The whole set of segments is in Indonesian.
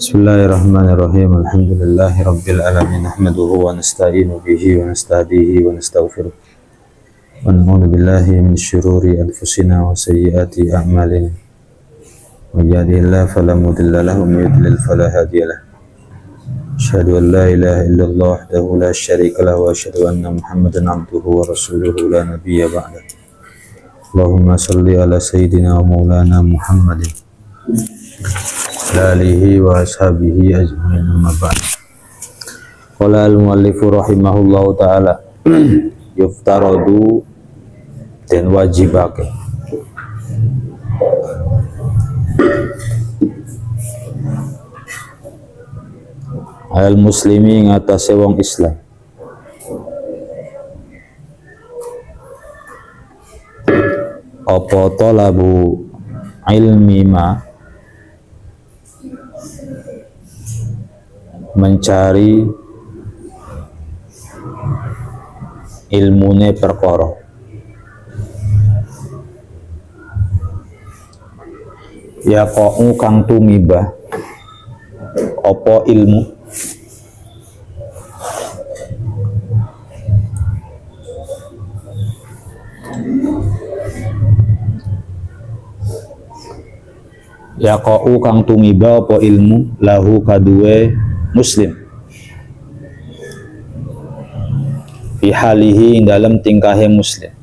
Bismillahirrahmanirrahim. Alhamdulillahirabbil alamin. Nahmaduhu wa nasta'inu bihi wa nastahdihi wa nastaghfiruh. Wa na'udzu billahi min syururi anfusina wa sayyiati a'malina. May yahdihillahu fala mudilla lahu wa may yudlil fala hadiya lahu. Asyhadu an la ilaha illallah wahdahu la syarika lahu wa asyhadu anna Muhammadan 'abduhu wa rasuluhu la nabiyya ba'da. Allahumma shalli ala sayyidina wa maulana Muhammadin alihi wa ashabihi ajma'in, amma ba'd. Qala al-muallifu rahimahullahu ta'ala yuftaradu dan wajibake al muslimi ngatasi wong Islam apa talabu ilmi ma, mencari ilmune perkara, ya kau kang tumiba apa ilmu ya kau kang tumiba apa ilmu lahu kadue muslim fi halihi dalam tingkahe muslim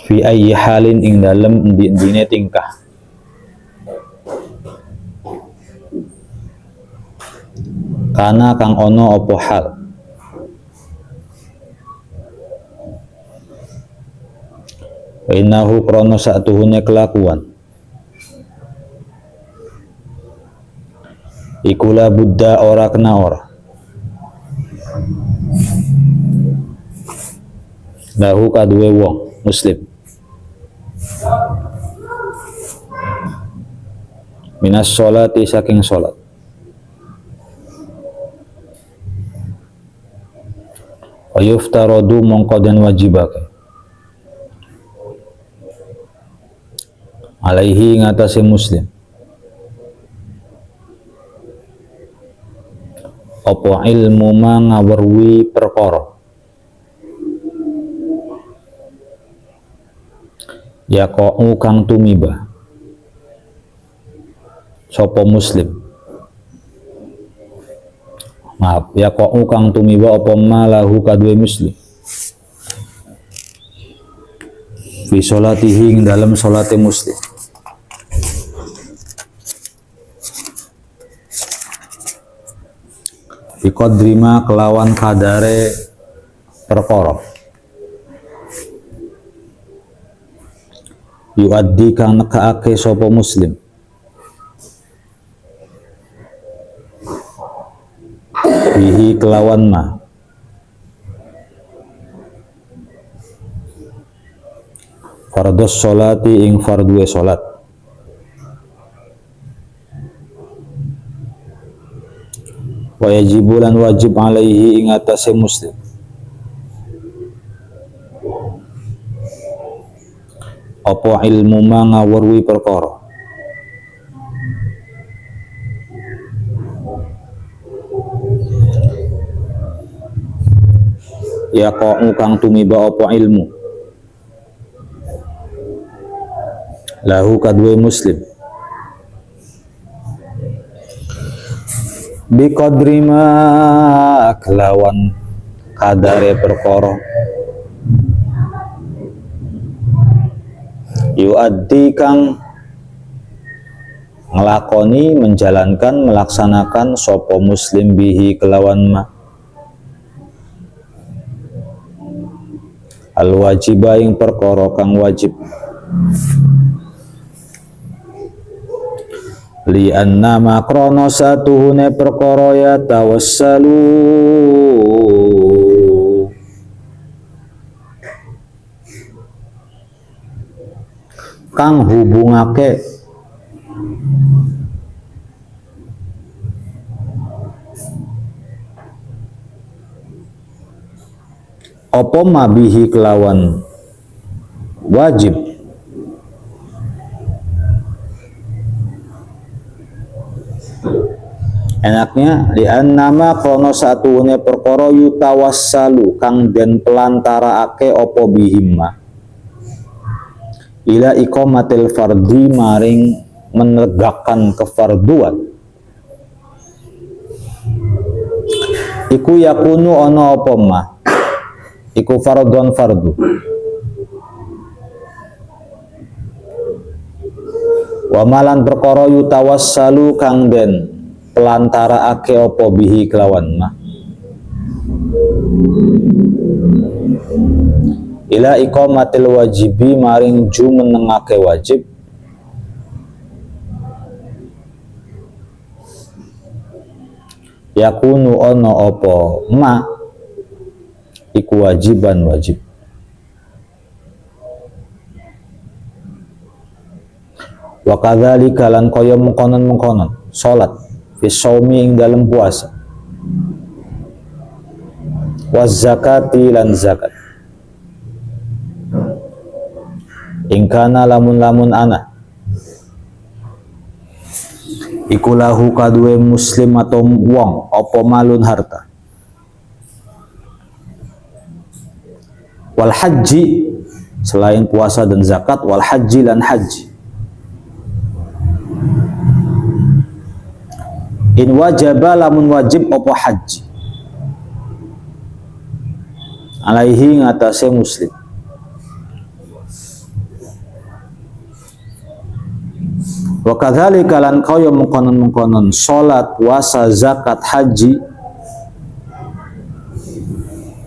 fi ayyi halin ing dalam endi-endine tingkah kana kang ono apa hal wa innahu krono satuhune kelakuan ikula buddha ora kena ora lahu kadue wong muslim minas sholati saking sholat wa yuftaradu mongko dan wajibake alaihi ngatasi muslim apa ilmu ma ngawerwi perkara ya kau kang tumiba sapa muslim maaf ya kau kang tumiba apa malahu kadue muslim fi sholatihi ing dalam sholate muslim biqadrima kelawan kadare perkara yuaddi kang nekaake sapa muslim bihi kelawan ma fardhos sholati ing fardue sholat wa yajibulan wajib alaihi ing atase muslim apa ilmu ma ngawerwi perkara ya kau kang tumiba apa ilmu lahu kadue muslim biqadrima kelawan kadare perkara yuaddi kang ngelakoni menjalankan melaksanakan sopo muslim bihi kelawan ma al wajiba ing perkara kang wajib li anna ma krono satuhune perkara ya tawassalu kang hubungake apa mabihi kelawan wajib Enaknya li'annama krono satune perkara yutawassalu kang den pelantaraake apa bihimma ila iqamatil fardi maring menegakkan kefarduan iku yakunu ana apa ma iku fardhon fardu wa malan perkara yutawassalu kang den pelantaraake apa bihi kelawan ma ila iqamatil wajibi maring jumenengake wajib yakunu ono apa ma iku wajiban wajib wa kadzalika lan kaya mengkonon salat fi shaumi ing dalem puasa wa zakati lan zakat ingkana lamun ana iku lahu kaduwe muslim atau wong apa malun harta wal haji selain puasa dan zakat wal haji lan haji in wajaba lamun wajib apa haji alaihi ngatasé muslim wa kadzalika lan kaya mengkonon salat puasa zakat haji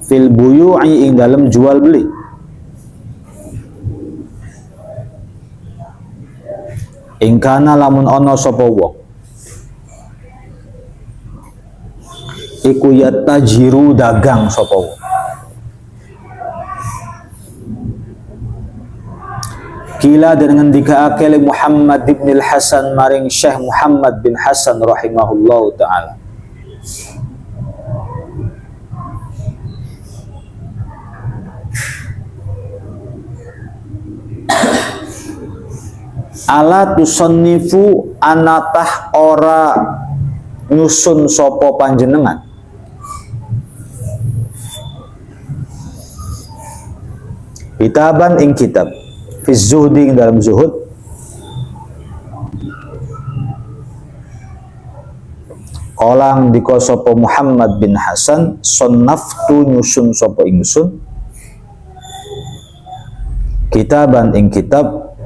fil buyu'i ing dalem jual beli ing kana lamun ana sapa wong iku yatajiru dagang sapa wong kila dengan dikaake li Muhammad bin Hasan maring Syekh Muhammad bin Hasan rahimahullahu taala ala tusannifu anatah ora nyusun sapa panjenengan kitaban ing kitab fi zuhdi dalam zuhud Qalang dika sapa Muhammad bin Hasan sonnaftu nyusun sapa ingsun kitaban ing kitab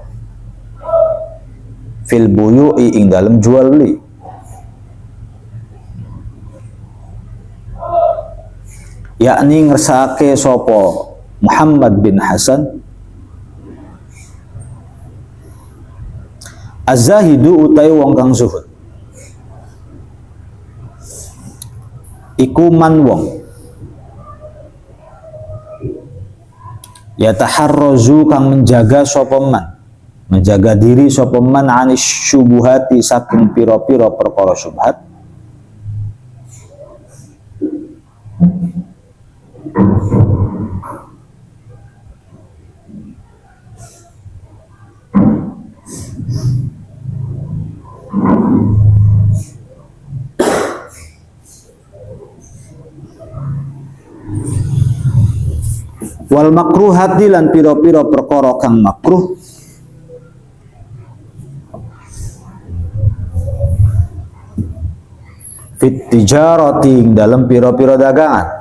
fil buyu'i ing dalam jual beli yakni ngersake sapa Muhammad bin Hasan az-zahidu utai wong kang zuhud iku man wong yataharrazu kang menjaga sapa man menjaga diri sapa man anis syubuhati saking pira-pira perkara syubhat wal makruhati lan pira-pira perkara kang makruh fit tijarati dalam pira-pira dagangan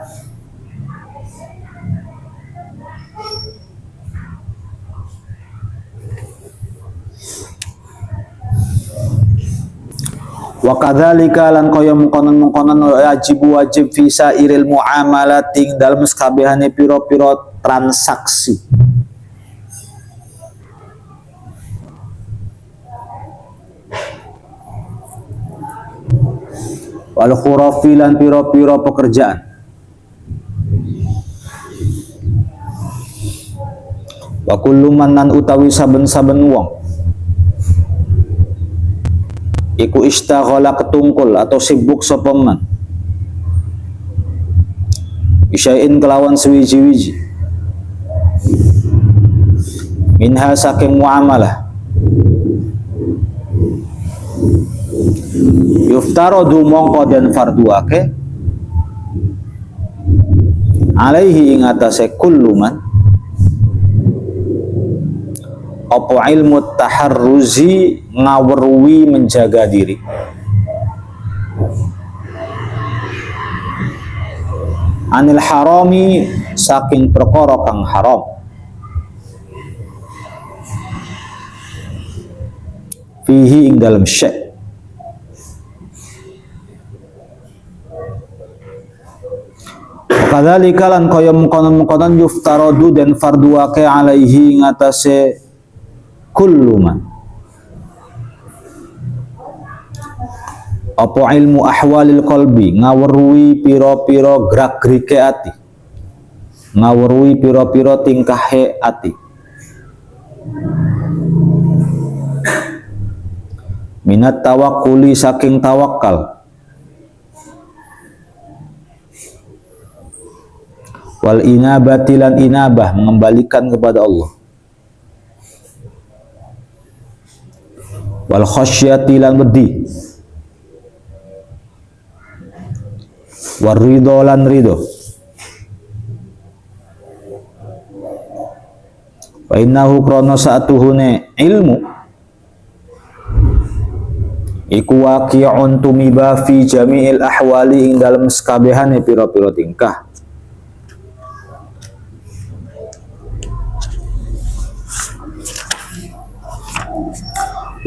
wa kadzalika lan kaya mengkonon wajib fi sairil muamalati dalam sakabehane pira-pira transaksi wal khurafi lan pira-pira pekerjaan wa kullu man utawi saben-saben wong iku istaghala ketungkul atau sibuk sapa man isyain kelawan sewiji-wiji minha saking muamalah yuftaradu mongko den farduake alaihi ing atase kullu man apa ilmu taharruzi ngawerui menjaga diri anil harami saking perkara kang haram fihi ing dalam syek kadzalika lan kaya mengkonon-mengkonon yuftaradu dan farduake alaihi ngatasé kullu man apa ilmu ahwalil qalbi ngaweruhi pira-pira gerak-gerike ati ngaweruhi pira-pira tingkahe ati minat tawakkuli saking tawakal wal inabati lan inabah mengembalikan kepada Allah wal khasyati lan wedi war ridho lan ridho wa innahu krana sa'atuhune ilmu iku waqi'un tumiba fi jami'il ahwali ing dalam sekabehane pira-pira tingkah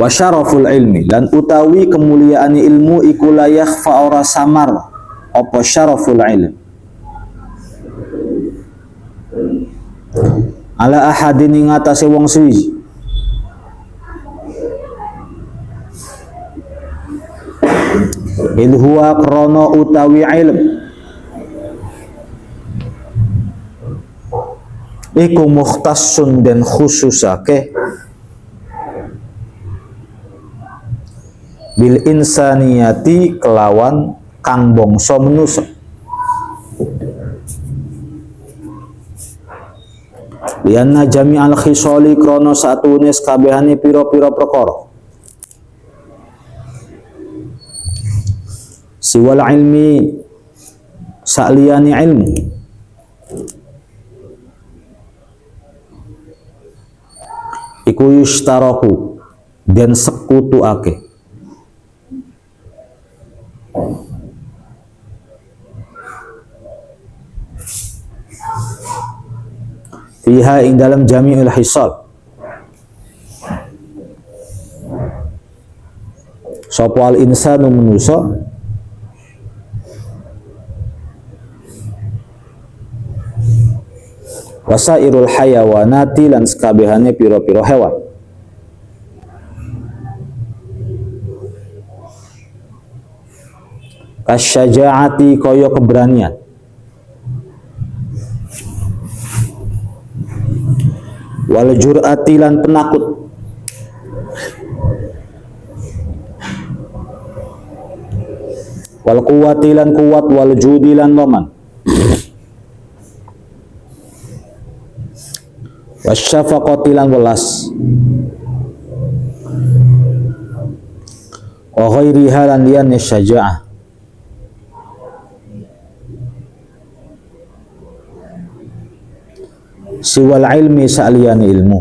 wa syaraful ilmi lan utawi kemuliaan ilmu iku la yakhfa ora samar apa syaraful ilm ala ahadin ing atase wong suwi il huwa krana utawi ilm iku mukhtassun dan khususake bil insaniyati kelawan kang bangsa manusa lianna jami'al khisali krana satune kabehane pira-pira perkara siwal ilmi saliyani ilmu iku yustaraku dan sekutuake fiha ing dalam jami'ul hisal sapa al insanu manusa wasairul hayawanati lan sakabehane pira-pira hewan kasyaja'ati kaya keberanian wal jur'ati lan penakut wal quwwati lan kuat wal judi lan loman wasyafaqati lan welas wa ghairiha lan liyane syaja'ah siwal ilmi sa'liyani ilmu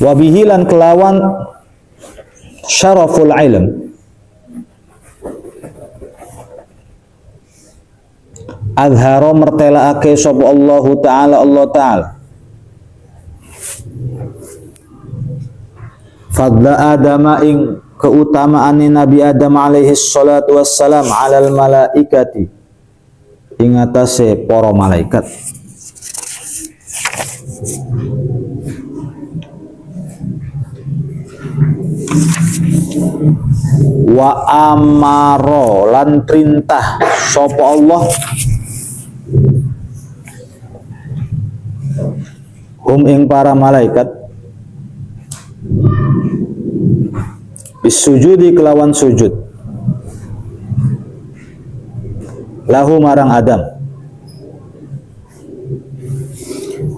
wabihi lan kelawan syaraful ilm azhara mertelaake sapa Allah Ta'ala fadla adama ing keutamaane Nabi Adam alaihi salatu wassalam alal malaikati ing atase para malaikat wa amaro lan perintah sapa Allah ing para malaikat bisujudi kelawan sujud lahu marang Adam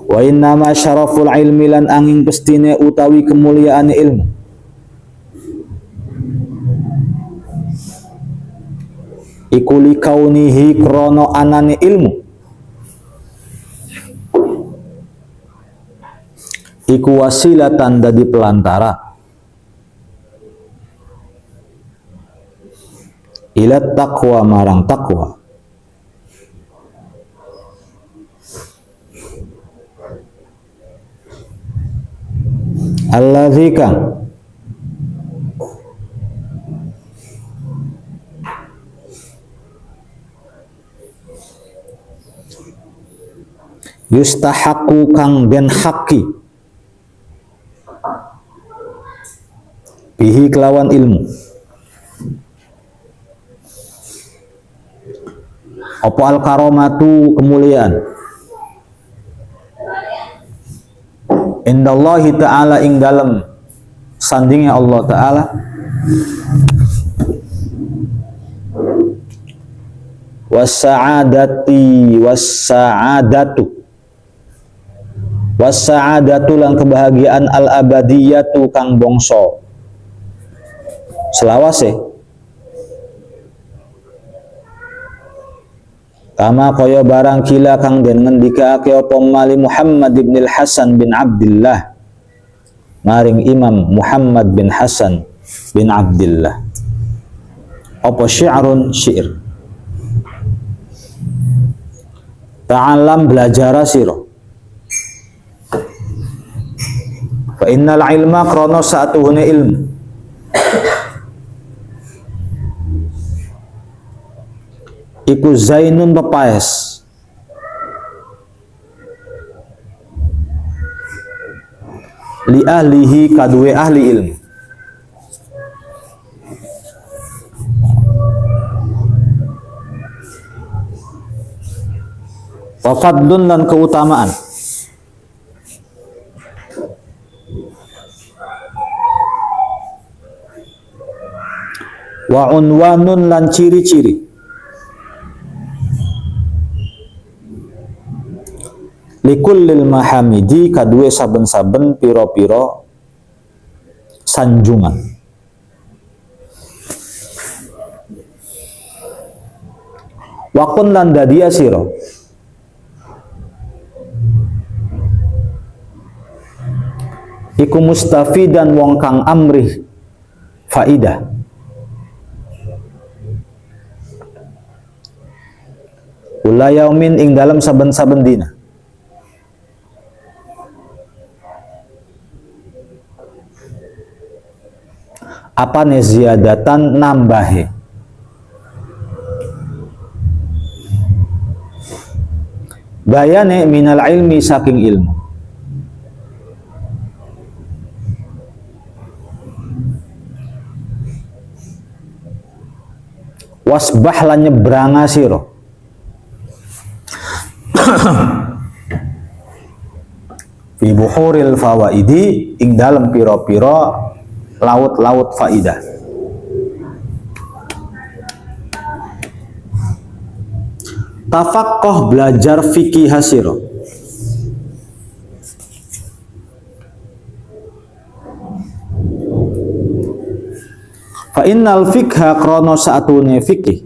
Wa innama syaraful ilmi lan angin pestine utawi kemuliaan ilmu iku likaunihi krono anane ilmu iku wasilatan dadi pelantara ila taqwa marang taqwa alladzi kang yustahaku kang den haki bihi kelawan ilmu apa al karomatu kemuliaan indallahi ta'ala ing dalem sandingnya Allah ta'ala wasa'adatu lan kebahagiaan al abadiyatu kang bongso selawase kama kaya barang kila kang den ngendikake apa mali Muhammad ibn Hasan bin Abdullah maring Imam Muhammad bin Hasan bin Abdullah apa syi'run syair ta'alam belajar sira fa innal ilma krono sa'atuhune ilmu iku zainun pepaes li ahlihi kaduwe ahli ilmu wa fadlun lan keutamaan wa unwanun lan ciri-ciri likullil mahamidi kadue saben-saben piro-piro sanjungan wakun lan dadia siro iku mustafidan wong kang amrih faidah kula yaumin ing dalam saben-saben dina apa nih ziyadatan nambahe bayane minal ilmi saking ilmu wasbah lan nyebranga sira fi buhuril fawaidi ing dalem pira-pira laut-laut faidah tafaqquh belajar fikih hasira fa innal fikha krono saatune fikih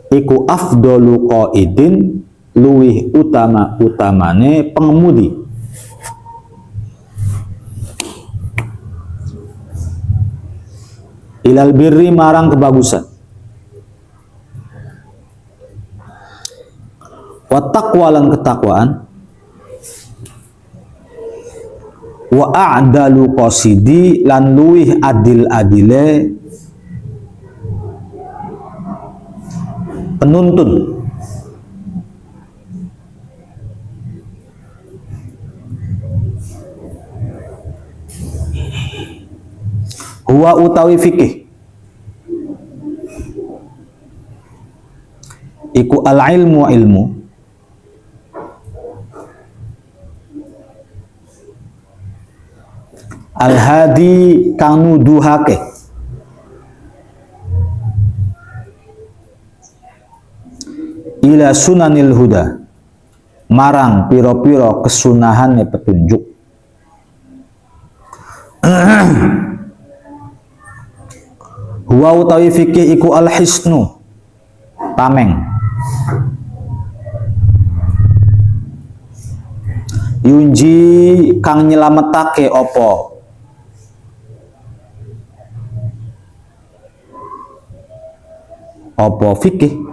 iku afdalu qaidin luwih utamane pengemudi ilal birri marang kebagusan wa taqwa lan ketakwaan wa a'dalu qasidi lan luwih adil-adile penuntun huwa utawi fikih iku al ilmu ilmu al hadi kang nuduhake ila sunanil huda marang piro-piro kesunahane petunjuk. Huwa utawi fikih iku al-hisnu tameng, yunji kang nyelametake apa fikih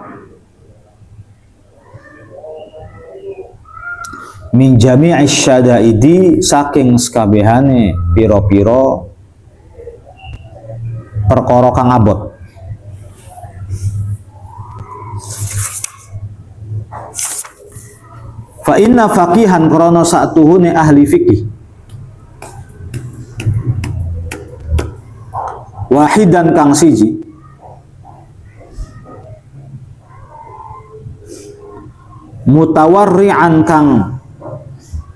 min jami'i syadaidi saking sekabehane piro-piro perkara kang abot. Fa inna faqihan krana satuhune ahli fikih wahidan kang siji mutawarri'an kang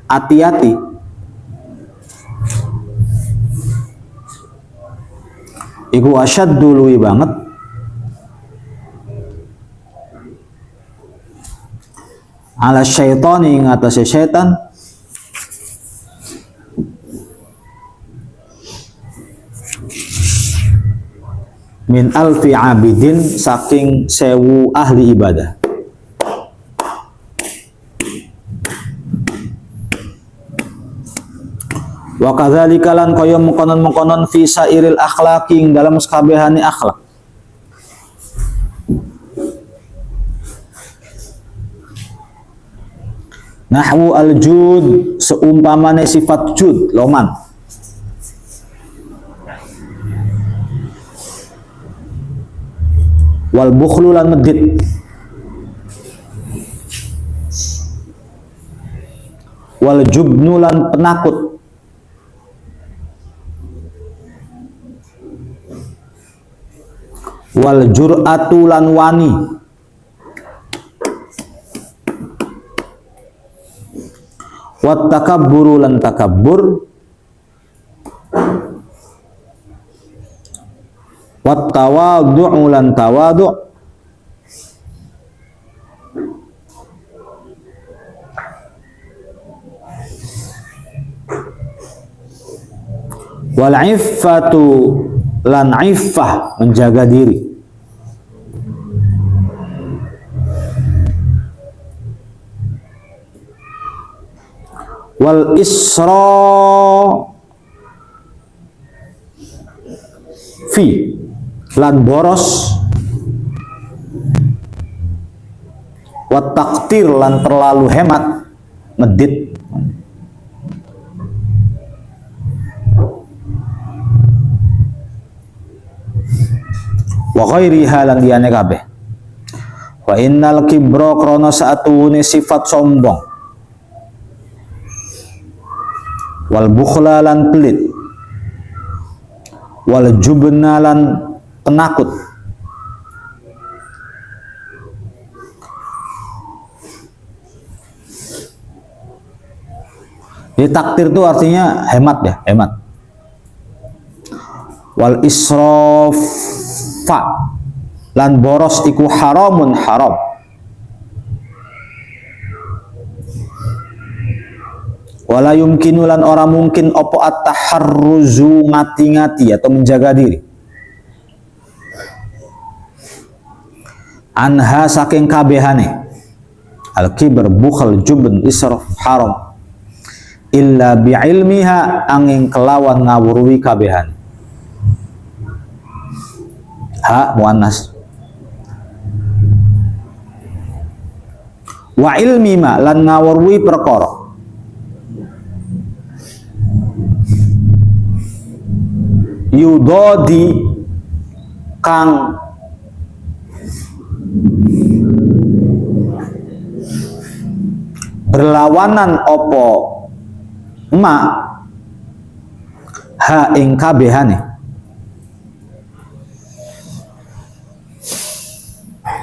ati-ati iku asyaddu luwi banget ala syaitani ing atase syaitan min alfi abidin saking 1000 ahli ibadah. Wa kadzalika lan kaya mengkonon-mengkonon fi sairil akhlaqi ing dalam sakabehane akhlak. Nahwu al-jud seumpamane sifat jud loman. Wal bukhlu lan medit. Wal jubnu lan penakut. Wal jur'atu lan wani. Wat takabburu lan takabbur. Wat tawadhu'u lan tawadhu'. Wal iffatu lan iffah menjaga diri. Wal isra fi lan boros. Wat taqtir lan terlalu hemat medit. Wa ghairiha lan liyane kabeh. Wa innal kibra krana saatune sifat sombong. Wal bukhla lan pelit. Wal jubna lan penakut. Jadi takdir itu artinya hemat ya, hemat. Wal israfa lan boros iku haramun haram. Wala yumkinu lan ora mungkin opo at-taharruzu ngati-ngati atau menjaga diri. Anha saking kabehane. Al-kibr, bukhl, jubn, israf, haram. Illa bi'ilmiha angin kelawan ngawurwi kabehane. Ha muannas. Wa ilmi ma lan ngawurwi perkara. Yudodi kang berlawanan opo ma ha ing kabehane.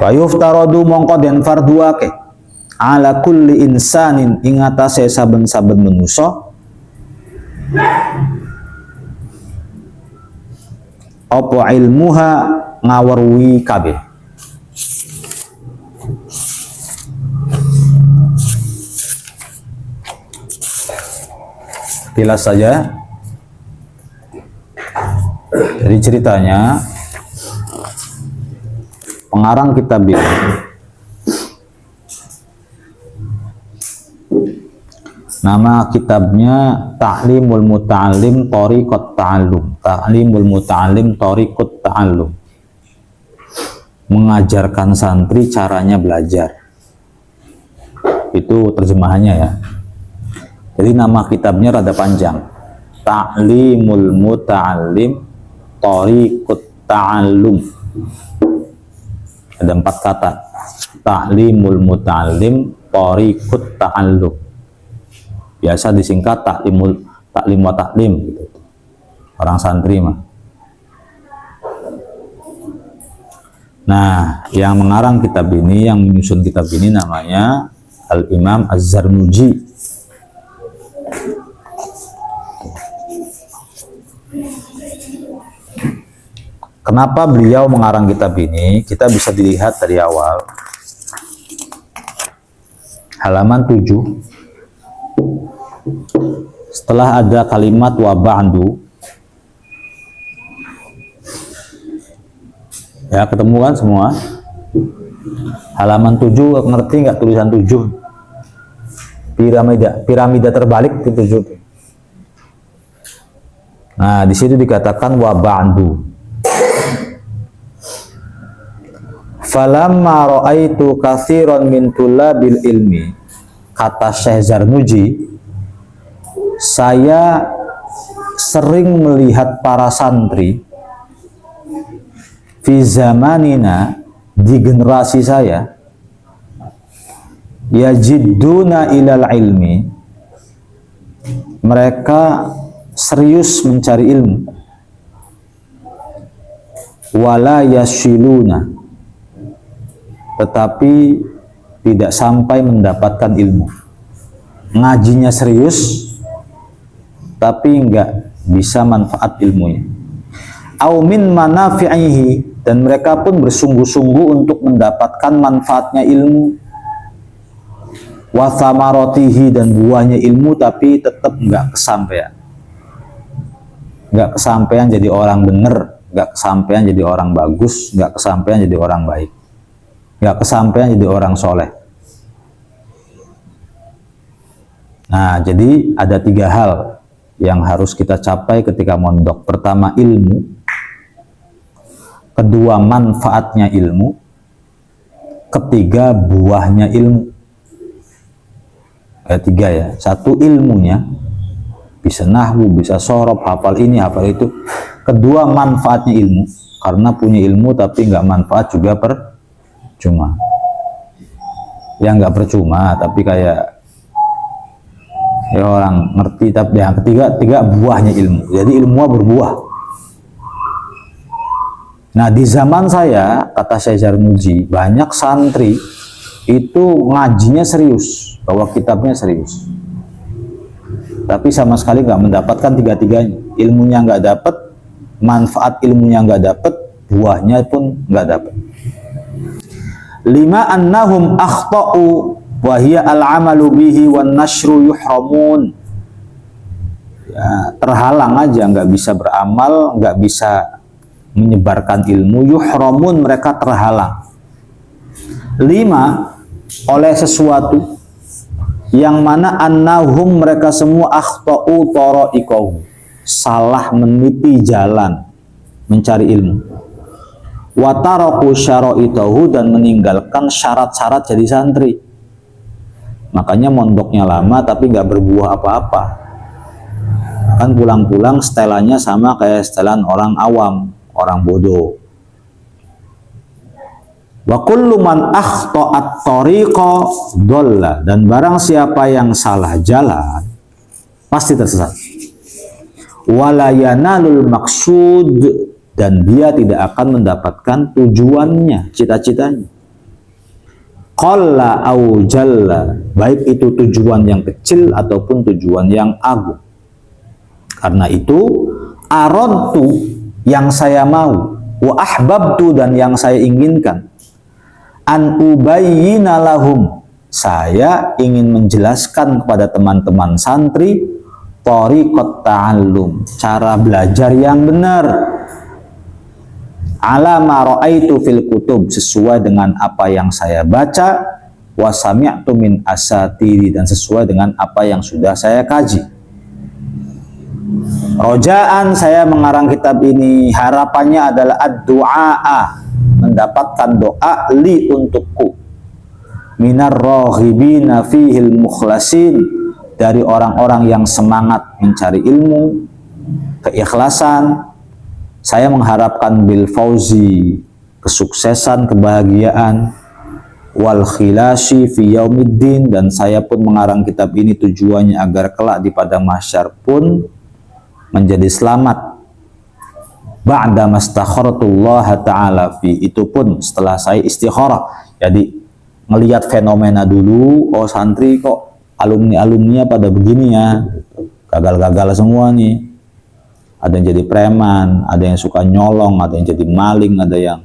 Wa yuftaradu mongko den farduake ala kulli insanin ing atase saben-saben manusa apa ilmuha ngawarwi kabeh. Kilas saja. Jadi ceritanya pengarang kitab ini nama kitabnya Ta'limul Muta'allim Thariqat Ta'allum. Ta'limul Muta'allim Thariqat Ta'allum. Mengajarkan santri caranya belajar. Itu terjemahannya ya. Jadi nama kitabnya rada panjang. Ta'limul Muta'allim Thariqat Ta'allum. Ada 4 kata. Ta'limul Muta'allim Thariqat Ta'allum. Biasa disingkat taklim wa taklim gitu. Orang santri mah. Nah, yang mengarang kitab ini, yang menyusun kitab ini namanya Al-Imam Az-Zarnuji. Kenapa beliau mengarang kitab ini? Kita bisa dilihat dari awal. Halaman 7. Setelah ada kalimat wa ba'du. Ya, ketemu kan semua? Halaman 7, ngerti nggak tulisan 7? Piramida terbalik itu 7. Nah, di situ dikatakan wa ba'du. Falamma ra'aitu katsiran min tulabil ilmi, kata Syekh Zarnuji, saya sering melihat para santri fi zamanina, di generasi saya, yajidduna ilal ilmi, mereka serius mencari ilmu, wala yasiluna, tetapi tidak sampai mendapatkan ilmu. Ngajinya serius tapi enggak bisa manfaat ilmunya. Au min manafi'ihi, dan mereka pun bersungguh-sungguh untuk mendapatkan manfaatnya ilmu. Wa thamaratihi, dan buahnya ilmu, tapi tetap enggak kesampaian. Enggak kesampaian jadi orang benar, enggak kesampaian jadi orang bagus, enggak kesampaian jadi orang baik, enggak kesampaian jadi orang soleh. Nah, jadi ada 3 hal yang harus kita capai ketika mondok. Pertama, ilmu. Kedua, manfaatnya ilmu. Ketiga, buahnya ilmu. Ada 3 ya. 1, ilmunya. Bisa nahwu, bisa sorob, hafal ini, hafal itu. Kedua, manfaatnya ilmu. Karena punya ilmu tapi nggak manfaat juga percuma. Ya nggak percuma, tapi kayak ya orang ngerti. Tapi yang ketiga buahnya ilmu. Jadi ilmu berbuah. Nah, di zaman saya, kata Syekh Zarnuji, banyak santri itu ngajinya serius, bawa kitabnya serius, tapi sama sekali nggak mendapatkan 3-tiganya. Ilmunya nggak dapat, manfaat ilmunya nggak dapat, buahnya pun nggak dapat. 5, annahum akhta'u wa hiya al-amalu bihi wan nashru yuhramun. Ya, terhalang aja, nggak bisa beramal, nggak bisa menyebarkan ilmu. Yuhramun, mereka terhalang. 5, oleh sesuatu yang mana annahum, mereka semua akhta'u tara'iqahu, salah meniti jalan mencari ilmu. Wa taraku syara'itahu, dan meninggalkan syarat-syarat jadi santri. Makanya mondoknya lama tapi nggak berbuah apa-apa. Kan pulang-pulang setelannya sama kayak setelan orang awam, orang bodoh. Wa kullu man akhta'at tariqa dhalla, dan barang siapa yang salah jalan pasti tersesat. Wala yanalul maqsud, dan dia tidak akan mendapatkan tujuannya, cita-citanya. Qalla au jalla, baik itu tujuan yang kecil ataupun tujuan yang agung. Karena itu, aradtu, yang saya mau, wa ahbabtu, dan yang saya inginkan, an ubayyina lahum, saya ingin menjelaskan kepada teman-teman santri, thariqat ta'allum, cara belajar yang benar, ala ma ra'aitu fil kutub, sesuai dengan apa yang saya baca, wa sami'tu min asatiri, dan sesuai dengan apa yang sudah saya kaji. Rojaan saya mengarang kitab ini, harapannya adalah ad-du'a, mendapatkan doa li untukku, minar raghibina fihil mukhlasin, dari orang-orang yang semangat mencari ilmu, keikhlasan. Saya mengharapkan bil fauzi, kesuksesan, kebahagiaan, wal khilasi fi yaumiddin, dan saya pun mengarang kitab ini tujuannya agar kelak di padang mahsyar pun menjadi selamat. Ba'da mastakharatullah ta'ala fi, itu pun setelah saya istikharah. Jadi ngelihat fenomena dulu, oh santri kok alumni-alumninya pada begini ya, gagal-gagal semua nih. Ada yang jadi preman, ada yang suka nyolong, ada yang jadi maling, ada yang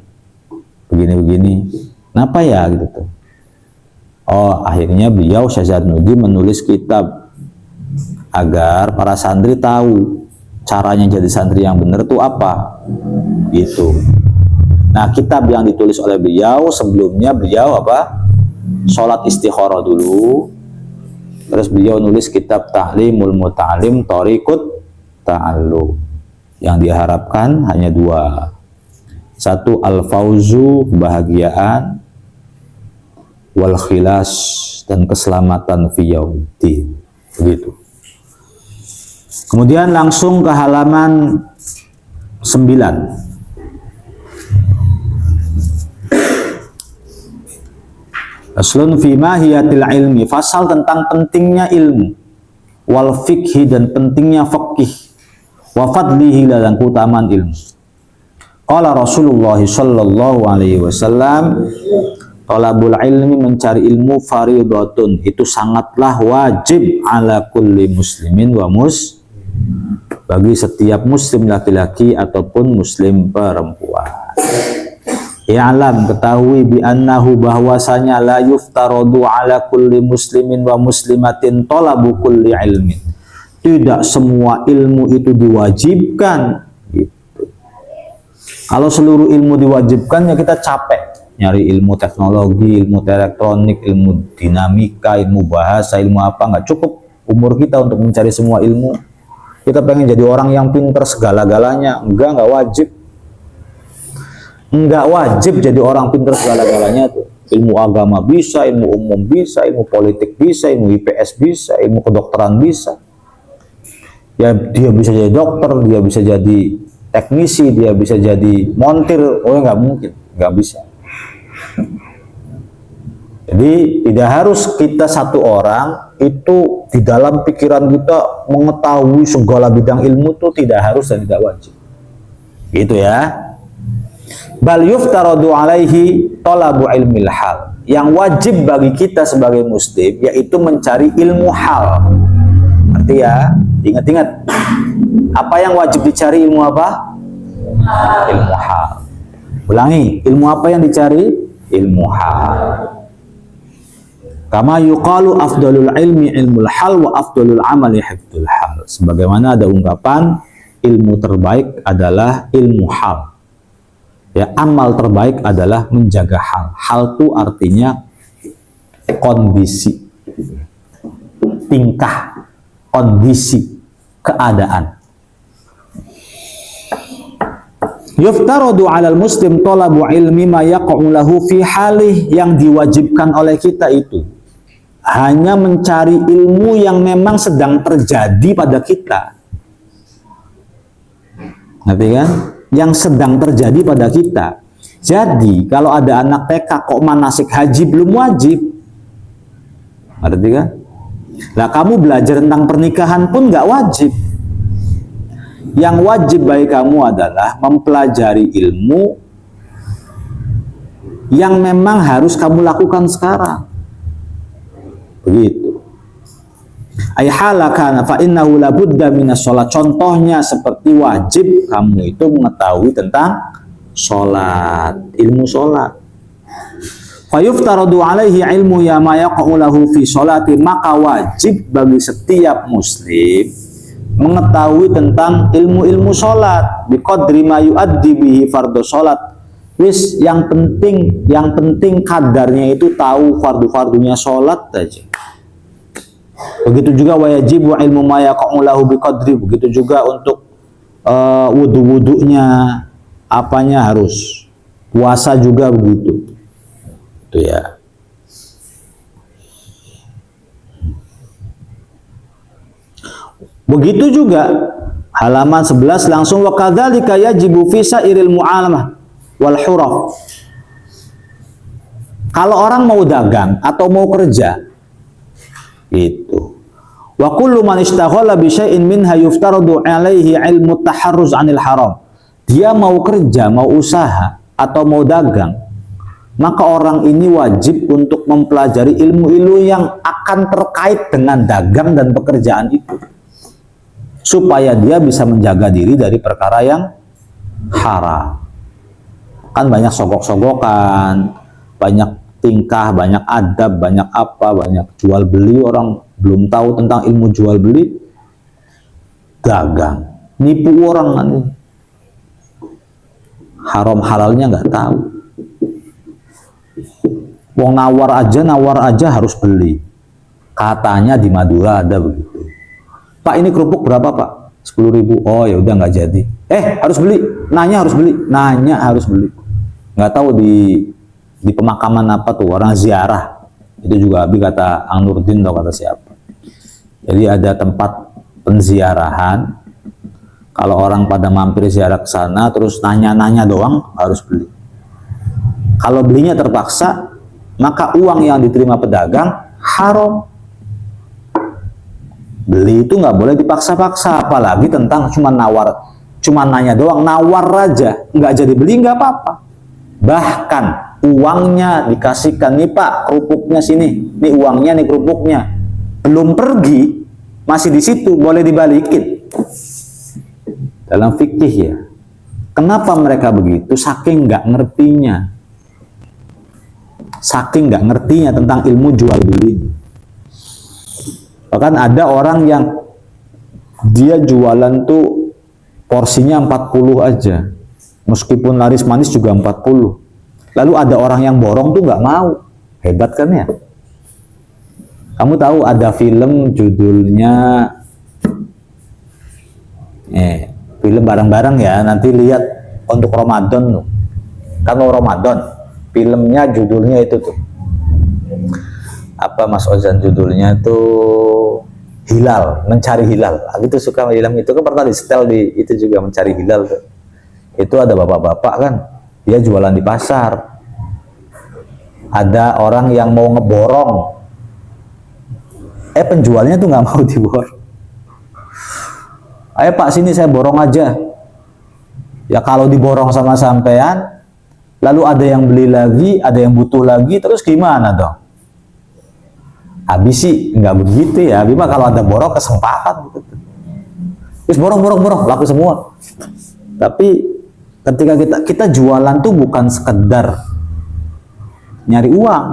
begini-begini. Kenapa ya gitu tuh? Oh, akhirnya beliau Syekh Zarnuji menulis kitab agar para santri tahu caranya jadi santri yang benar tuh apa gitu. Nah, kitab yang ditulis oleh beliau, sebelumnya beliau apa? Sholat istikharah dulu. Terus beliau nulis kitab Ta'limul Muta'alim Thariqut Ta'allum, yang diharapkan hanya dua. Satu, al-fauzu, kebahagiaan, wal khilas, dan keselamatan fi yaumiddin. Begitu. Kemudian langsung ke halaman 9. Faslun fi mahiyatil ilmi, fasal tentang pentingnya ilmu, wal fikhi, dan pentingnya fikih, wa fadlihi, dan keutamaan ilmu. Qala Rasulullah sallallahu alaihi wasallam, talabul ilmi, mencari ilmu, faridatun, itu sangatlah wajib, ala kulli muslimin wa bagi setiap muslim laki-laki ataupun muslim perempuan. I'lam, ketahui, bi annahu, bahwasanya la yuftaradu ala kulli muslimin wa muslimatin talabu kulli ilmin, tidak semua ilmu itu diwajibkan gitu. Kalau seluruh ilmu diwajibkan ya kita capek nyari ilmu teknologi, ilmu elektronik, ilmu dinamika, ilmu bahasa, ilmu apa, nggak cukup umur kita untuk mencari semua ilmu. Kita pengen jadi orang yang pinter segala-galanya, nggak wajib. Nggak wajib jadi orang pinter segala-galanya tuh. Ilmu agama bisa, ilmu umum bisa, ilmu politik bisa, ilmu IPS bisa, ilmu kedokteran bisa. Ya, dia bisa jadi dokter, dia bisa jadi teknisi, dia bisa jadi montir. Oh, nggak mungkin, nggak bisa. Jadi tidak harus kita satu orang itu di dalam pikiran kita mengetahui segala bidang ilmu, itu tidak harus dan tidak wajib. Gitu ya. Bal yuftaradu alaihi talabu ilmil hal. Yang wajib bagi kita sebagai muslim yaitu mencari ilmu hal. Arti ya, ingat-ingat. Apa yang wajib dicari, ilmu apa? Ilmu hal. Ulangi, ilmu apa yang dicari? Ilmu hal. Kama yuqalu afdalul ilmi ilmul hal wa afdalul amali hifdzul hal. Sebagaimana ada ungkapan, ilmu terbaik adalah ilmu hal. Ya, amal terbaik adalah menjaga hal. Hal itu artinya kondisi, tingkah, kondisi, keadaan. Yuftaradu 'alal muslim talabu ilmi ma yaqa'u lahu fi halih, yang diwajibkan oleh kita itu hanya mencari ilmu yang memang sedang terjadi pada kita. Ngerti kan? Yang sedang terjadi pada kita. Jadi kalau ada anak TK kok manasik haji belum wajib, ngerti kan? Nah, kamu belajar tentang pernikahan pun nggak wajib. Yang wajib bagi kamu adalah mempelajari ilmu yang memang harus kamu lakukan sekarang. Begitu. Ayhalakana fa innahu la budda minas shalat. Contohnya seperti wajib kamu itu mengetahui tentang salat, ilmu salat. Fa yuftaradu alaihi ilmu ya ma yaqa'u lahu fi sholati, maka wajib bagi setiap muslim mengetahui tentang ilmu-ilmu sholat, biqadri ma yuaddi bihi fardhu sholat. Wis yang penting kadarnya itu tahu fardu-fardunya sholat aja. Begitu juga wajibu ilmu ma yaqa'u lahu biqadri, begitu juga untuk wudu-wudunya apanya harus, puasa juga begitu. Itu ya. Begitu juga halaman 11 langsung wa kadzalika yajibu fi sa'iril mu'alamah wal huraf. Kalau orang mau dagang atau mau kerja itu, wa kullu man ishtaghala bi syai'in minha yuftaradu alaihi ilmu taharruz 'anil haram. Dia mau kerja, mau usaha atau mau dagang, maka orang ini wajib untuk mempelajari ilmu-ilmu yang akan terkait dengan dagang dan pekerjaan itu, supaya dia bisa menjaga diri dari perkara yang haram. Kan banyak sogok-sogokan, banyak tingkah, banyak adab, banyak apa, banyak jual beli. Orang belum tahu tentang ilmu jual beli, dagang, nipu orang nanti, haram halalnya nggak tahu. Wong nawar aja harus beli. Katanya di Madura ada begitu. Pak, ini kerupuk berapa Pak? 10.000. Oh ya udah nggak jadi. Harus beli. Nanya harus beli. Nggak tahu di pemakaman apa tuh, orang ziarah. Itu juga Abi kata Ang Nurdin atau kata siapa. Jadi ada tempat penziarahan. Kalau orang pada mampir ziarah ke sana terus nanya-nanya doang harus beli. Kalau belinya terpaksa, maka uang yang diterima pedagang haram. Beli itu nggak boleh dipaksa-paksa, apalagi tentang cuma nanya doang, nawar aja, nggak jadi beli nggak apa-apa. Bahkan uangnya dikasihkan, nih Pak, kerupuknya sini, nih uangnya, nih kerupuknya, belum pergi, masih di situ, boleh dibalikin. Dalam fikih ya. Kenapa mereka begitu? Saking nggak ngertinya. Saking nggak ngertinya tentang ilmu jual beli. Bahkan ada orang yang dia jualan tuh porsinya 40 aja, meskipun laris manis juga 40. Lalu ada orang yang borong tuh nggak mau. Hebat kan ya? Kamu tahu ada film judulnya film bareng-bareng ya, nanti lihat untuk Ramadan tuh. Kan Ramadan, filmnya judulnya itu tuh. Apa Mas Ozan judulnya tuh Hilal, Mencari Hilal. Aku tuh suka film itu, kan pernah di setel di itu juga, Mencari Hilal tuh. Itu ada bapak-bapak kan, dia jualan di pasar. Ada orang yang mau ngeborong, penjualnya tuh nggak mau diborong. Ayo Pak, sini saya borong aja. Ya kalau diborong sama sampean, lalu ada yang beli lagi, ada yang butuh lagi, terus gimana dong? Habis sih nggak begitu ya. Habis mah kalau ada borong kesempatan gitu. Terus borong laku semua. Tapi ketika kita jualan tuh bukan sekedar nyari uang,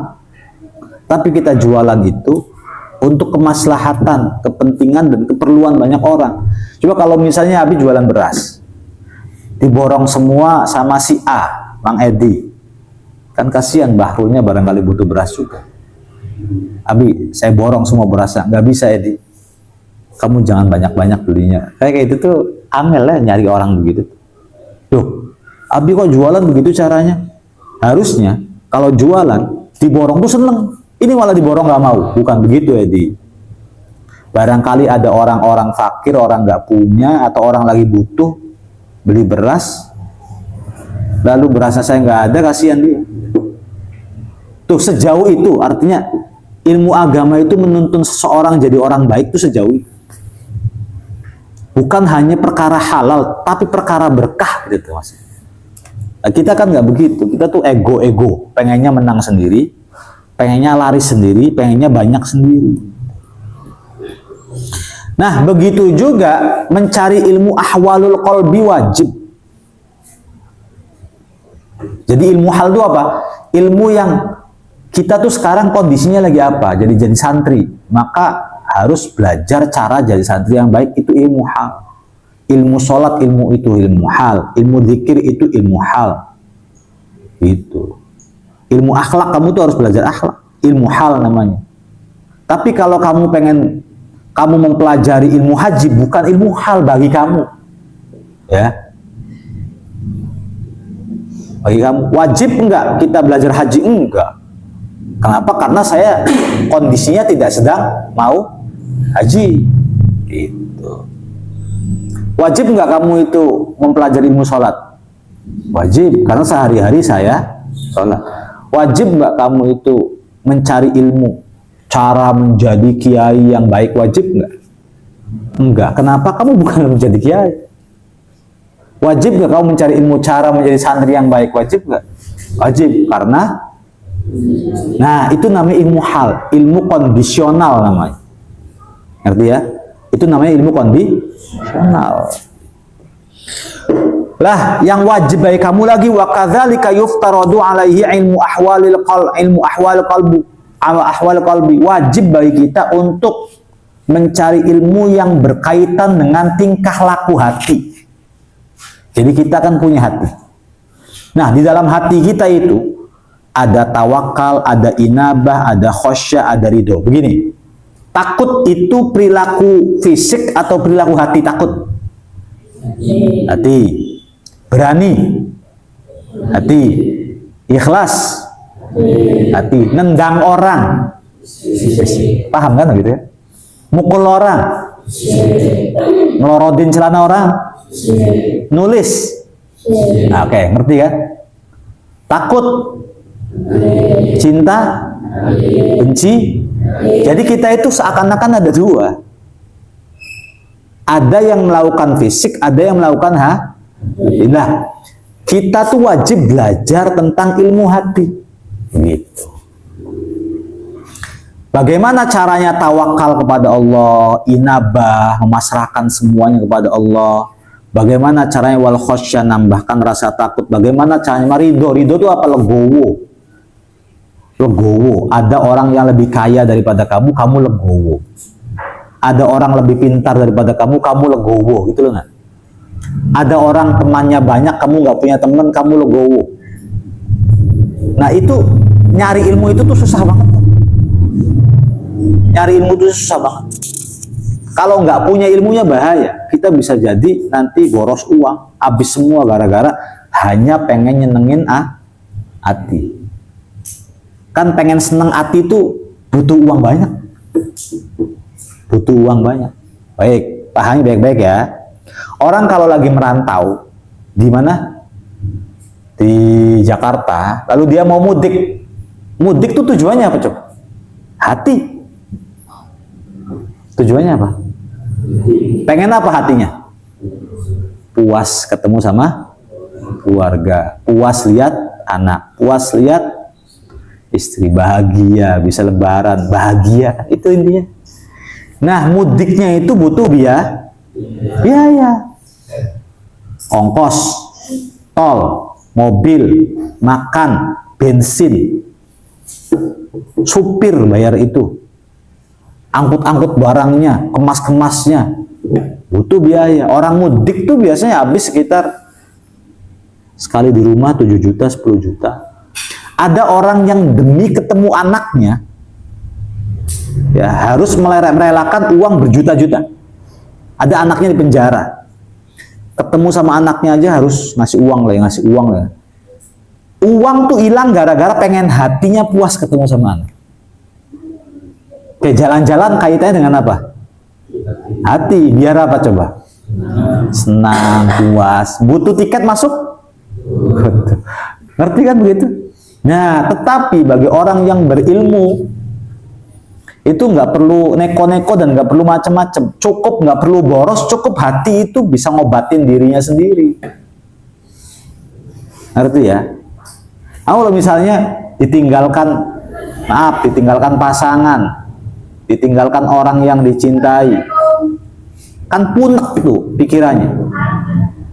tapi kita jualan itu untuk kemaslahatan, kepentingan dan keperluan banyak orang. Coba kalau misalnya Abi jualan beras, diborong semua sama si A, Mang Edi, kan kasihan Bahrunya barangkali butuh beras juga. Abi, saya borong semua berasnya. Nggak bisa Edi, kamu jangan banyak-banyak belinya. Kayak itu tuh angel ya nyari orang begitu. Tuh, Abi kok jualan begitu caranya? Harusnya kalau jualan diborong tuh seneng. Ini malah diborong nggak mau. Bukan begitu Edi. Barangkali ada orang-orang fakir, orang nggak punya, atau orang lagi butuh beli beras, lalu berasnya saya nggak ada, kasihan dia. Tuh sejauh itu artinya ilmu agama itu menuntun seseorang jadi orang baik tuh sejauh itu. Bukan hanya perkara halal, tapi perkara berkah gitu Mas. Nah, kita kan nggak begitu. Kita tuh ego, pengennya menang sendiri, pengennya laris sendiri, pengennya banyak sendiri. Nah, begitu juga mencari ilmu ahwalul qalbi wajib. Jadi ilmu hal itu apa? Ilmu yang kita tuh sekarang kondisinya lagi apa? Jadi santri, maka harus belajar cara jadi santri yang baik. Itu ilmu hal. Ilmu sholat, ilmu itu ilmu hal. Ilmu zikir itu ilmu hal. Itu. Ilmu akhlak, kamu tuh harus belajar akhlak. Ilmu hal namanya. Tapi kalau kamu pengen, kamu mempelajari ilmu haji, bukan ilmu hal bagi kamu. Ya. Bagi kamu, wajib enggak kita belajar haji? Enggak. Kenapa? Karena saya kondisinya tidak sedang mau haji. Gitu. Wajib enggak kamu itu mempelajari ilmu sholat? Wajib, karena sehari-hari saya sholat. Wajib enggak kamu itu mencari ilmu, cara menjadi kiai yang baik? Wajib enggak? Enggak. Kenapa? Kamu bukan menjadi kiai. Wajib enggak kamu mencari ilmu cara menjadi santri yang baik? Wajib enggak? Wajib, karena nah itu namanya ilmu hal, ilmu kondisional namanya. Ngerti ya? Itu namanya ilmu kondisional. Lah, yang wajib bagi kamu lagi, wa kadzalika yuftaradu alaihi ilmu ahwalil qalbi. Wajib bagi kita untuk mencari ilmu yang berkaitan dengan tingkah laku hati. Jadi kita kan punya hati. Nah, di dalam hati kita itu ada tawakal, ada inabah, ada khosyah, ada ridho. Begini, takut itu perilaku fisik atau perilaku hati? Takut hati. Berani hati. Ikhlas hati. Nendang orang, paham kan gitu ya? Mukul orang, ngelorodin celana orang, nulis. Nah, oke, ngerti kan? Takut, cinta, benci. Jadi kita itu seakan-akan ada dua. Ada yang melakukan fisik, ada yang melakukan nah, kita tuh wajib belajar tentang ilmu hati. Gitu. Bagaimana caranya tawakal kepada Allah, inabah, memasrahkan semuanya kepada Allah. Bagaimana caranya wal khosyah, nambahkan rasa takut. Bagaimana caranya ridho? Ridho itu apa? Legowo. Legowo. Ada orang yang lebih kaya daripada kamu, kamu legowo. Ada orang lebih pintar daripada kamu, kamu legowo. Gitu loh, nggak? Ada orang temannya banyak, kamu nggak punya teman, kamu legowo. Nah itu, nyari ilmu itu tuh susah banget. Nyari ilmu itu susah banget. Kalau nggak punya ilmunya bahaya. Kita bisa jadi nanti boros uang, habis semua gara-gara hanya pengen nyenengin hati. Kan pengen seneng hati itu butuh uang banyak. Butuh uang banyak. Baik, pahami baik-baik ya. Orang kalau lagi merantau, di mana? Di Jakarta, lalu dia mau mudik. Mudik tuh tujuannya apa coba? Hati. Tujuannya apa? Pengen apa hatinya? Puas ketemu sama keluarga, puas lihat anak, puas lihat istri, bahagia, bisa lebaran, bahagia, itu intinya. Nah, mudiknya itu butuh biaya. Ongkos, tol, mobil, makan, bensin, supir bayar itu. Angkut-angkut barangnya, kemas-kemasnya, butuh biaya. Orang mudik tuh biasanya habis sekitar sekali di rumah 7 juta, 10 juta. Ada orang yang demi ketemu anaknya, ya harus merelakan uang berjuta-juta. Ada anaknya di penjara, ketemu sama anaknya aja harus ngasih uang lah. Uang tuh hilang gara-gara pengen hatinya puas ketemu sama anak. Kayak jalan-jalan kaitannya dengan apa? Hati. Biar apa coba? Senang, puas. Butuh tiket masuk? Ngerti kan begitu? Nah, tetapi bagi orang yang berilmu, itu nggak perlu neko-neko dan nggak perlu macam-macam. Cukup, nggak perlu boros, cukup hati itu bisa ngobatin dirinya sendiri. Ngerti ya? Kalau misalnya ditinggalkan pasangan, ditinggalkan orang yang dicintai, kan punek tuh pikirannya,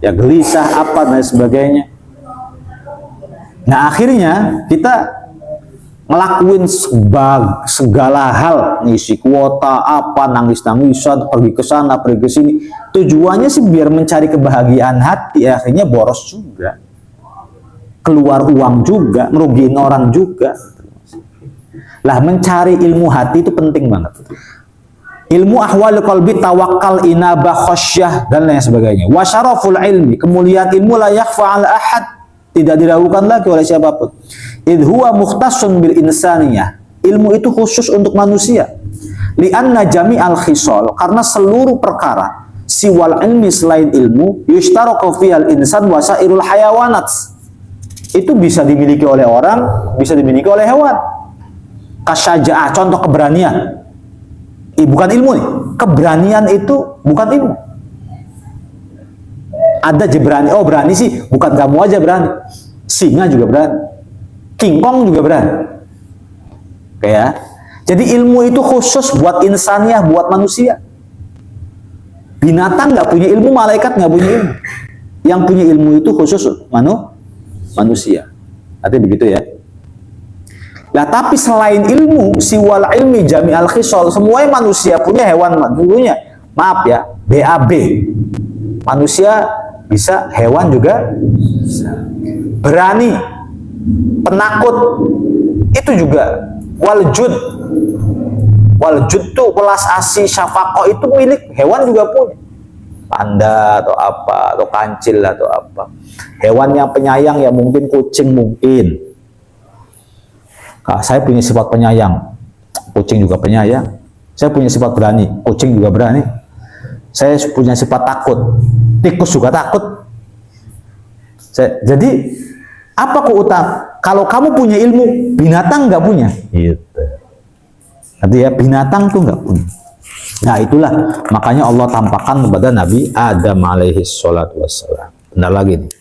ya gelisah apa dan sebagainya. Nah akhirnya kita ngelakuin segala hal, ngisi kuota apa, nangis-nangisan, pergi ke sana, pergi ke sini. Tujuannya sih biar mencari kebahagiaan hati, akhirnya boros juga. Keluar uang juga, ngerugiin orang juga. Lah mencari ilmu hati itu penting banget. Ilmu ahwal qalbi, tawakal, inabah, khasyah dan lain sebagainya. Wa syaraful ilmi, kemuliaan ilmu la yakhfa 'ala ahad, tidak diragukan lagi oleh siapapun. Idh huwa mukhtassun bil insaniyah. Ilmu itu khusus untuk manusia. Li'anna jami'al khisal, karena seluruh perkara siwal ilmi, selain ilmu, yushtaraku fihal insan wa sairul hayawanat. Itu bisa dimiliki oleh orang, bisa dimiliki oleh hewan. Kasyaja'ah, contoh keberanian. Bukan ilmu nih. Keberanian itu bukan ilmu. Ada aja berani. Oh berani sih, bukan kamu aja berani. Singa juga berani. King Kong juga berani. Kayak. Jadi ilmu itu khusus buat insaniah, buat manusia. Binatang nggak punya ilmu, malaikat nggak punya ilmu. Yang punya ilmu itu khusus manusia. Artinya begitu ya. Nah, tapi selain ilmu, siwal ilmi jami'al khisal, semuanya manusia punya, hewan punya. Maaf ya, BAB. Manusia bisa, hewan juga bisa. Berani, penakut, itu juga. Waljud tuh welas asih, syafaqah itu milik hewan juga punya. Panda atau apa, atau kancil atau apa. Hewan yang penyayang ya mungkin kucing mungkin. Saya punya sifat penyayang, kucing juga penyayang. Saya punya sifat berani, kucing juga berani. Saya punya sifat takut, tikus juga takut. Jadi apa keutamaan? Kalau kamu punya ilmu, binatang nggak punya. Gitu. Nanti ya binatang tuh nggak punya. Nah itulah makanya Allah tampakkan kepada Nabi Adam alaihi sholatu wassalam. Benar lagi nih.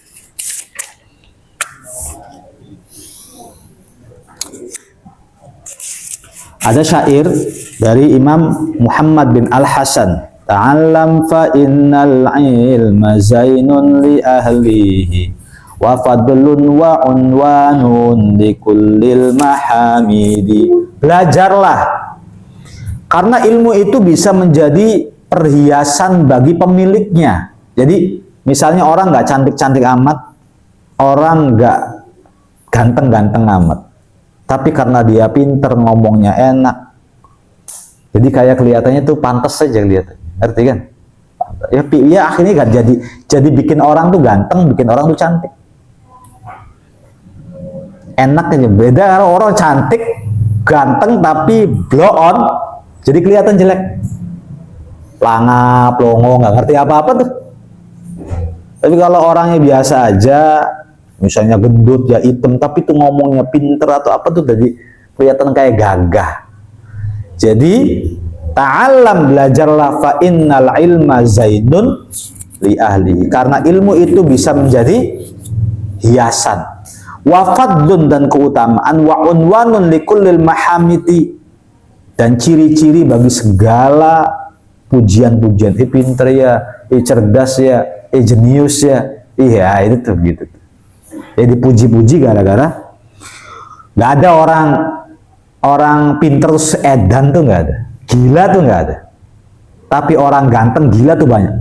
Ada syair dari Imam Muhammad bin Al-Hasan. Ta'allam fa innal ilma zainun li ahlihi wa fadlun wa unwanun li kullil mahamidi. Belajarlah, karena ilmu itu bisa menjadi perhiasan bagi pemiliknya. Jadi misalnya orang nggak cantik-cantik amat, orang nggak ganteng-ganteng amat, tapi karena dia pinter, ngomongnya enak, jadi kayak kelihatannya tuh pantas saja kelihatan, ngerti kan? Ya akhirnya kan jadi bikin orang tuh ganteng, bikin orang tuh cantik. Enak aja. Beda kalau orang cantik, ganteng tapi blow on, jadi kelihatan jelek. Langap, longo, nggak ngerti apa-apa tuh. Tapi kalau orangnya biasa aja, misalnya gendut ya hitam, tapi tuh ngomongnya pinter atau apa tuh jadi kelihatan kayak gagah. Jadi ta'allam, belajarlah, fa innal ilma zainun li ahli, karena ilmu itu bisa menjadi hiasan, wa fadlun, dan keutamaan, wa unwanun li kullil mahamiti, dan ciri-ciri bagi segala pujian-pujian. Pinter ya, cerdas ya, jenius ya. Iya itu tuh gitu. Ya dipuji-puji gara-gara nggak ada orang pinter terus edan tuh nggak ada, gila tuh nggak ada, tapi orang ganteng gila tuh banyak.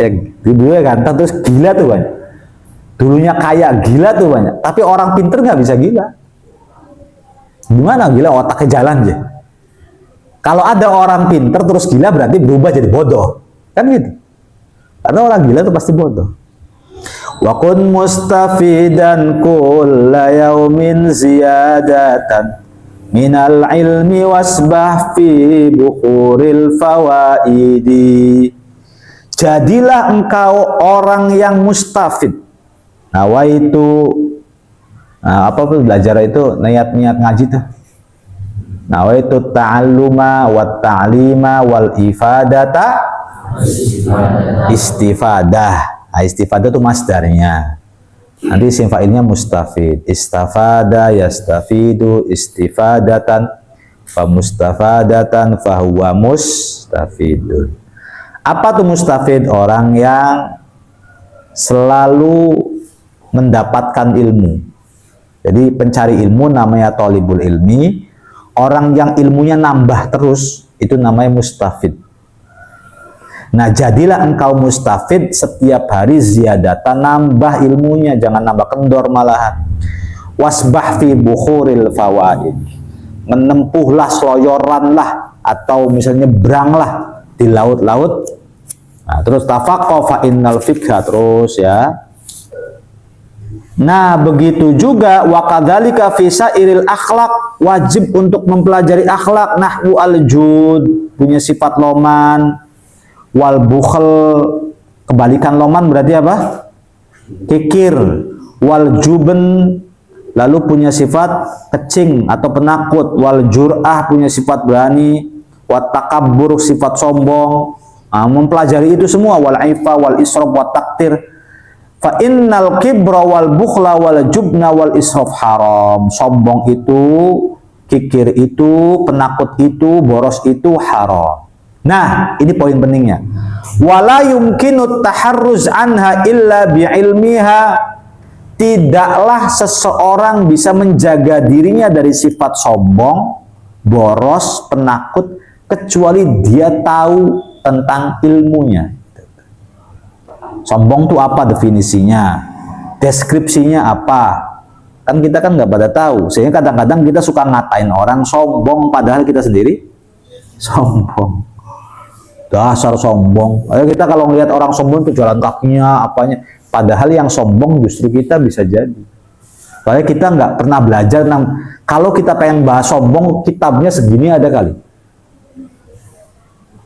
Ya dulunya ganteng terus gila tuh banyak, dulunya kaya gila tuh banyak, tapi orang pinter nggak bisa gila. Gimana gila? Otaknya jalan aja. Kalau ada orang pinter terus gila berarti berubah jadi bodoh, kan gitu. Karena orang gila tuh pasti bodoh. Wa kun mustafidan kulla yaumin ziyadatan minal ilmi wasbah fi bukhuril fawaidi. Jadilah engkau orang yang mustafid. Nawaitu, apa tuh belajar itu, niat-niat ngaji tuh. Nawaitu ta'alluma wa ta'lima wal ifadata istifadah. Nah, istifadah itu masdarnya. Nanti isim fa'ilnya mustafid. Istafada yastafidu istifadatan, fa mustafadatan fa huwa mustafidun. Apa tuh mustafid? Orang yang selalu mendapatkan ilmu. Jadi pencari ilmu namanya thalibul ilmi. Orang yang ilmunya nambah terus itu namanya mustafid. Nah, jadilah engkau mustafid setiap hari ziyadatan, nambah ilmunya, jangan nambah kendor malahan. Wasbah fi bukhuril fawaid. Menempuhlah, seloyoranlah, atau misalnya beranglah di laut-laut. Nah, terus tafaqqa fa innal fiqha, terus ya. Nah, begitu juga wa kadzalika fi sairil akhlaq, wajib untuk mempelajari akhlak. Nahwu al-jud, punya sifat loman. Wal bukhl, kebalikan loman berarti apa? Kikir. Wal juben, lalu punya sifat kecing atau penakut. Wal jur'ah, punya sifat berani. Wat takabbur, sifat sombong. Nah, mempelajari itu semua. Wal ifa wal israf wat taktir. Fa innal kibra wal bukhla wal jubna wal israf haram. Sombong itu, kikir itu, penakut itu, boros itu haram. Nah, ini poin pentingnya. Wala yumkinu taharruz anha illa bi'ilmiha. Tidaklah seseorang bisa menjaga dirinya dari sifat sombong, boros, penakut, kecuali dia tahu tentang ilmunya. Sombong itu apa definisinya? Deskripsinya apa? Kan kita kan nggak pada tahu. Sehingga kadang-kadang kita suka ngatain orang sombong, padahal kita sendiri sombong. Dasar sombong. Ayo kita kalau ngelihat orang sombong itu jalan kakinya, apanya. Padahal yang sombong justru kita bisa jadi. Soalnya kita nggak pernah belajar. Kalau kita pengen bahas sombong, kitabnya segini ada kali.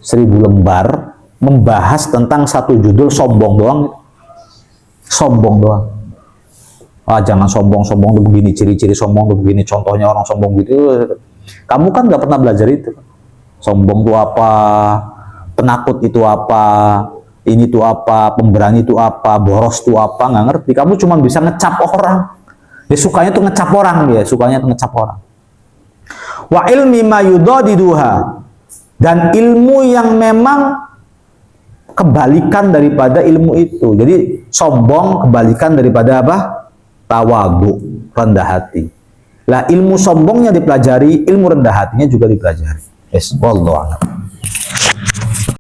1000 lembar membahas tentang satu judul sombong doang. Sombong doang. Ah, jangan sombong-sombong tuh begini, ciri-ciri sombong tuh begini, contohnya orang sombong gitu. Kamu kan nggak pernah belajar itu. Sombong itu apa? Penakut itu apa, ini itu apa, pemberani itu apa, boros itu apa, nggak ngerti. Kamu cuma bisa ngecap orang. Dia sukanya tuh ngecap orang, dia sukanya tuh ngecap orang. Wa ilmi ma yudadiduha, dan ilmu yang memang kebalikan daripada ilmu itu. Jadi sombong kebalikan daripada apa? Tawadhu, rendah hati. Lah ilmu sombongnya dipelajari, ilmu rendah hatinya juga dipelajari. Wallahu a'lam.